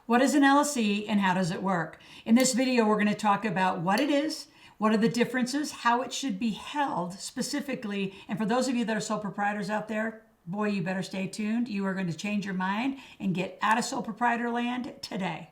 What is an LLC and how does it work? In this video, we're going to talk about what it is, what are the differences, how it should be held specifically. And for those of you that are sole proprietors out there, boy, you better stay tuned. You are going to change your mind and get out of sole proprietor land today.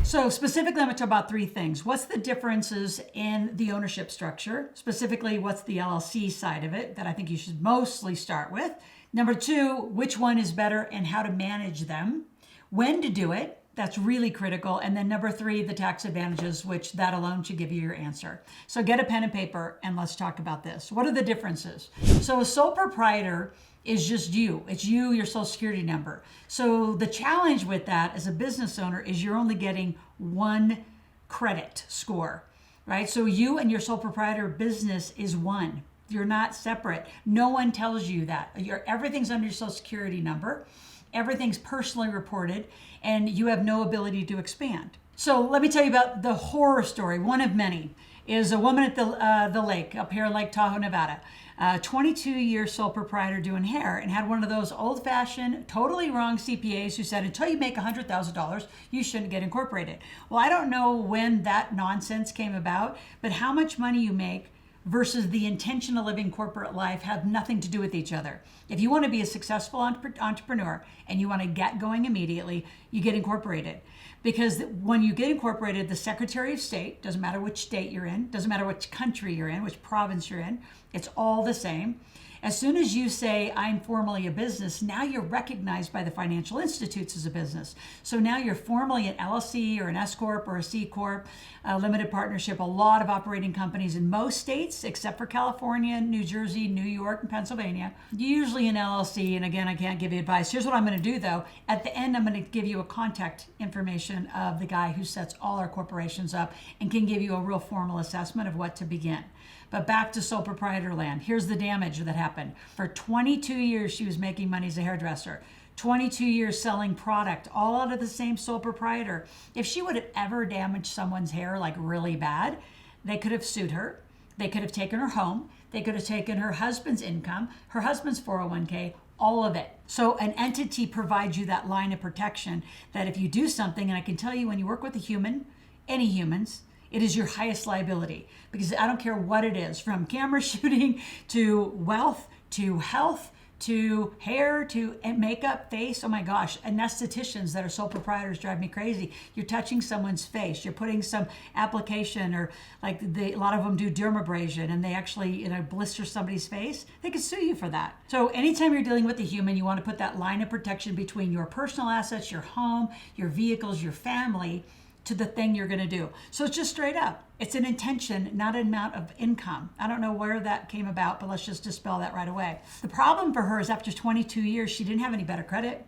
So specifically, I'm going to talk about three things. What's the differences in the ownership structure? Specifically, what's the LLC side of it that I think you should mostly start with? Number two, which one is better and how to manage them? When to do it? That's really critical. And then number three, the tax advantages, which that alone should give you your answer. So get a pen and paper and let's talk about this. What are the differences? So a sole proprietor is just you. It's you, your social security number. So the challenge with that as a business owner is you're only getting one credit score, right? So you and your sole proprietor business is one. You're not separate. No one tells you that. Everything's under your social security number. Everything's personally reported, and you have no ability to expand. So let me tell you about the horror story. One of many is a woman at the lake up here in Lake Tahoe, Nevada. 22-year sole proprietor doing hair, and had one of those old-fashioned, totally wrong CPAs who said, until you make $100,000, you shouldn't get incorporated. Well, I don't know when that nonsense came about, but how much money you make versus the intention of living corporate life have nothing to do with each other. If you want to be a successful entrepreneur and you want to get going immediately, you get incorporated. Because when you get incorporated, the Secretary of State, doesn't matter which state you're in, doesn't matter which country you're in, which province you're in, it's all the same. As soon as you say, I'm formally a business, now you're recognized by the financial institutes as a business. So now you're formally an LLC or an S Corp or a C Corp, a limited partnership, a lot of operating companies in most states, except for California, New Jersey, New York, and Pennsylvania. Usually an LLC, and again, I can't give you advice. Here's what I'm going to do though. At the end, I'm going to give you a contact information of the guy who sets all our corporations up and can give you a real formal assessment of what to begin. But back to sole proprietor land. Here's the damage that happened. For 22 years, she was making money as a hairdresser. 22 years selling product, all out of the same sole proprietor. If she would have ever damaged someone's hair like really bad, they could have sued her. They could have taken her home. They could have taken her husband's income, her husband's 401k, all of it. So an entity provides you that line of protection that if you do something, and I can tell you when you work with a human, any humans, it is your highest liability, because I don't care what it is, from camera shooting to wealth to health to hair to makeup, face. Oh my gosh, anestheticians that are sole proprietors drive me crazy. You're touching someone's face, you're putting some application, or like a lot of them do dermabrasion and they actually blister somebody's face. They could sue you for that. So anytime you're dealing with a human, you want to put that line of protection between your personal assets, your home, your vehicles, your family, to the thing you're going to do. So it's just straight up. It's an intention, not an amount of income. I don't know where that came about, but let's just dispel that right away. The problem for her is after 22 years, she didn't have any better credit.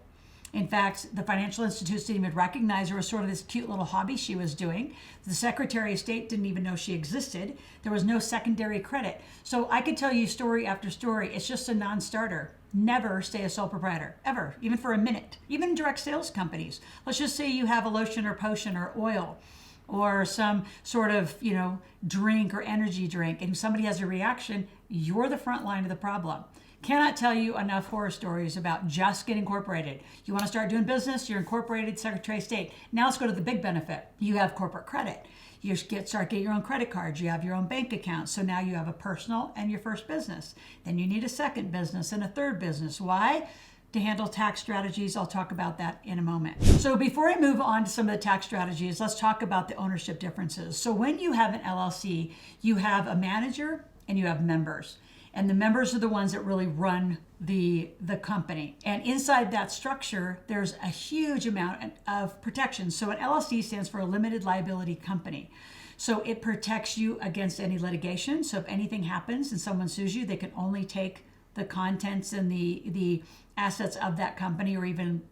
In fact, the financial institutes didn't even recognize her as sort of this cute little hobby she was doing. The Secretary of State didn't even know she existed. There was no secondary credit. So I could tell you story after story. It's just a non-starter. Never stay a sole proprietor, ever, even for a minute. Even in direct sales companies. Let's just say you have a lotion or potion or oil or some sort of, drink or energy drink, and somebody has a reaction, you're the front line of the problem. Cannot tell you enough horror stories about just getting incorporated. You want to start doing business, you're incorporated, Secretary of State. Now let's go to the big benefit. You have corporate credit. You start getting your own credit cards. You have your own bank account. So now you have a personal and your first business. Then you need a second business and a third business. Why? To handle tax strategies. I'll talk about that in a moment. So before I move on to some of the tax strategies, let's talk about the ownership differences. So when you have an LLC, you have a manager and you have members. And the members are the ones that really run the company. And inside that structure, there's a huge amount of protection. So an LLC stands for a limited liability company. So it protects you against any litigation. So if anything happens and someone sues you, they can only take the contents and the assets of that company, or even,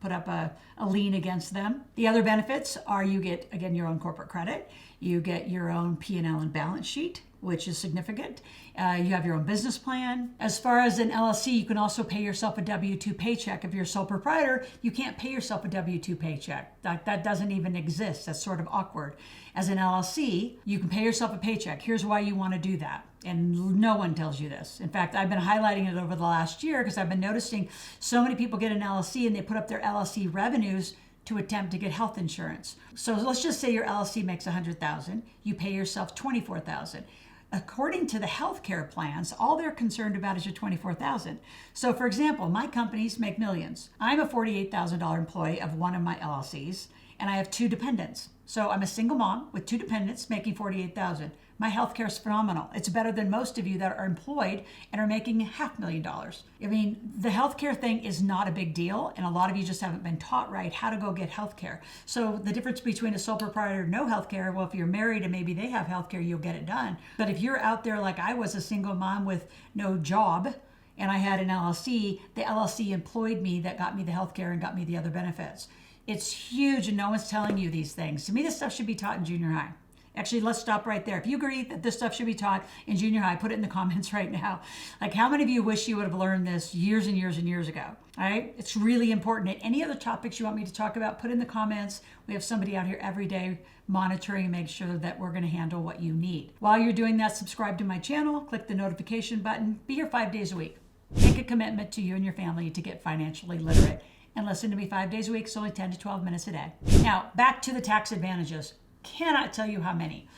put up a lien against them. The other benefits are you get, again, your own corporate credit. You get your own P&L and balance sheet. which is significant. You have your own business plan. As far as an LLC, you can also pay yourself a W-2 paycheck. If you're a sole proprietor, you can't pay yourself a W-2 paycheck. That doesn't even exist. That's sort of awkward. As an LLC, you can pay yourself a paycheck. Here's why you want to do that. And no one tells you this. In fact, I've been highlighting it over the last year because I've been noticing so many people get an LLC and they put up their LLC revenues to attempt to get health insurance. So let's just say your LLC makes $100,000, you pay yourself $24,000. According to the healthcare plans, all they're concerned about is your $24,000. So for example, my companies make millions. I'm a $48,000 employee of one of my LLCs, and I have 2 dependents. So I'm a single mom with 2 dependents making $48,000. My healthcare is phenomenal. It's better than most of you that are employed and are making $500,000. I mean, the healthcare thing is not a big deal, and a lot of you just haven't been taught right how to go get healthcare. So the difference between a sole proprietor and no healthcare, well, if you're married and maybe they have healthcare, you'll get it done. But if you're out there like I was, a single mom with no job, and I had an LLC, the LLC employed me, that got me the healthcare and got me the other benefits. It's huge, and no one's telling you these things. To me, this stuff should be taught in junior high. Actually, let's stop right there. If you agree that this stuff should be taught in junior high, put it in the comments right now. Like, how many of you wish you would have learned this years and years and years ago? All right? It's really important. And any other topics you want me to talk about, put in the comments. We have somebody out here every day monitoring and make sure that we're going to handle what you need. While you're doing that, subscribe to my channel, click the notification button, be here 5 days a week. Make a commitment to you and your family to get financially literate. And listen to me 5 days a week. It's only 10 to 12 minutes a day. Now, back to the tax advantages. Cannot tell you how many.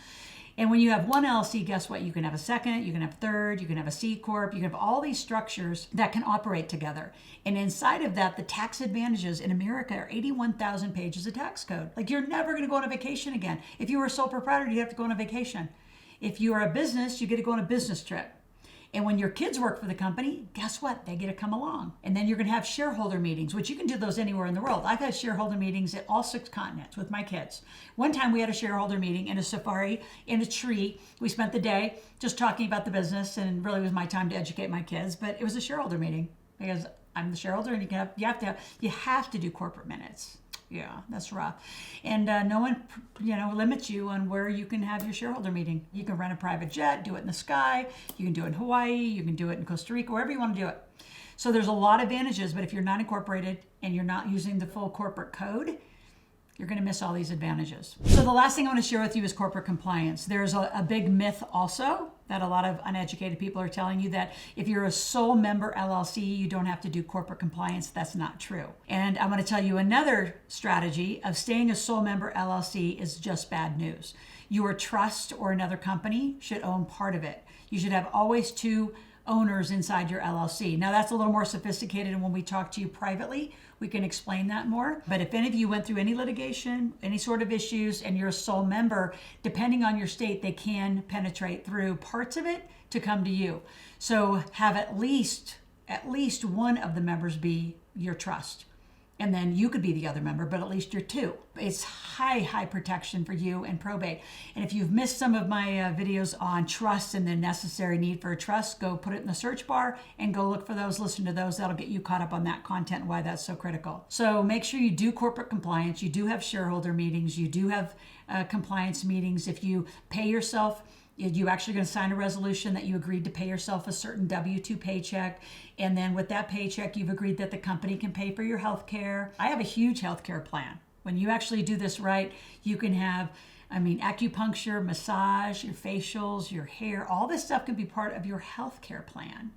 And when you have one LLC, guess what? You can have a second, you can have a third, you can have a C Corp, you can have all these structures that can operate together. And inside of that, the tax advantages in America are 81,000 pages of tax code. Like, you're never going to go on a vacation again. If you were a sole proprietor, you have to go on a vacation. If you are a business, you get to go on a business trip. And when your kids work for the company, guess what? They get to come along. And then you're going to have shareholder meetings, which you can do those anywhere in the world. I've had shareholder meetings at all 6 continents with my kids. One time we had a shareholder meeting in a safari in a tree. We spent the day just talking about the business, and really was my time to educate my kids. But it was a shareholder meeting because I'm the shareholder, and you have to do corporate minutes. Yeah, that's rough. And no one, limits you on where you can have your shareholder meeting. You can rent a private jet, do it in the sky. You can do it in Hawaii. You can do it in Costa Rica, wherever you want to do it. So there's a lot of advantages, but if you're not incorporated and you're not using the full corporate code, you're going to miss all these advantages. So the last thing I want to share with you is corporate compliance. There's a big myth also that a lot of uneducated people are telling you, that if you're a sole member LLC, you don't have to do corporate compliance. That's not true. And I want to tell you another strategy of staying a sole member LLC is just bad news. Your trust or another company should own part of it. You should have always 2 owners inside your LLC. Now, that's a little more sophisticated, and when we talk to you privately, we can explain that more. But if any of you went through any litigation, any sort of issues, and you're a sole member, depending on your state, they can penetrate through parts of it to come to you. So have at least one of the members be your trust. And then you could be the other member, but at least you're 2. It's high protection for you and probate. And if you've missed some of my videos on trust and the necessary need for a trust, go put it in the search bar and go look for those, listen to those. That'll get you caught up on that content and why that's so critical. So make sure you do corporate compliance. You do have shareholder meetings. You do have compliance meetings. If you pay yourself, you actually going to sign a resolution that you agreed to pay yourself a certain W-2 paycheck. And then with that paycheck, you've agreed that the company can pay for your health care. I have a huge health care plan. When you actually do this right, you can have, acupuncture, massage, your facials, your hair, all this stuff can be part of your health care plan.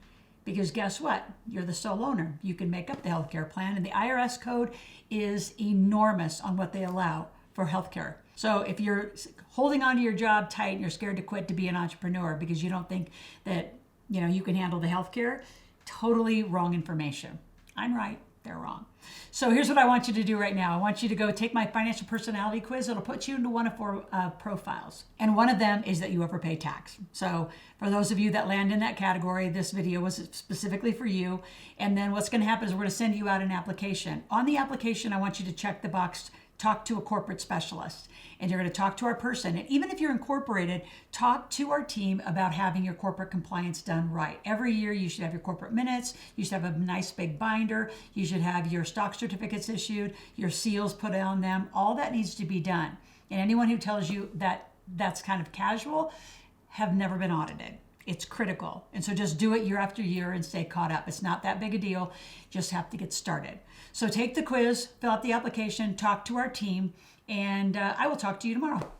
Because guess what? You're the sole owner. You can make up the health care plan. And the IRS code is enormous on what they allow for health care. So if you're holding onto your job tight and you're scared to quit to be an entrepreneur because you don't think that you can handle the healthcare, totally wrong information. I'm right, they're wrong. So here's what I want you to do right now. I want you to go take my financial personality quiz. It'll put you into one of 4 profiles. And one of them is that you overpay tax. So for those of you that land in that category, this video was specifically for you. And then what's going to happen is we're going to send you out an application. On the application, I want you to check the box, talk to a corporate specialist. And you're going to talk to our person. And even if you're incorporated, talk to our team about having your corporate compliance done right. Every year, you should have your corporate minutes. You should have a nice big binder. You should have your stock certificates issued, your seals put on them. All that needs to be done. And anyone who tells you that that's kind of casual have never been audited. It's critical. And so just do it year after year and stay caught up. It's not that big a deal. Just have to get started. So take the quiz, fill out the application, talk to our team, and I will talk to you tomorrow.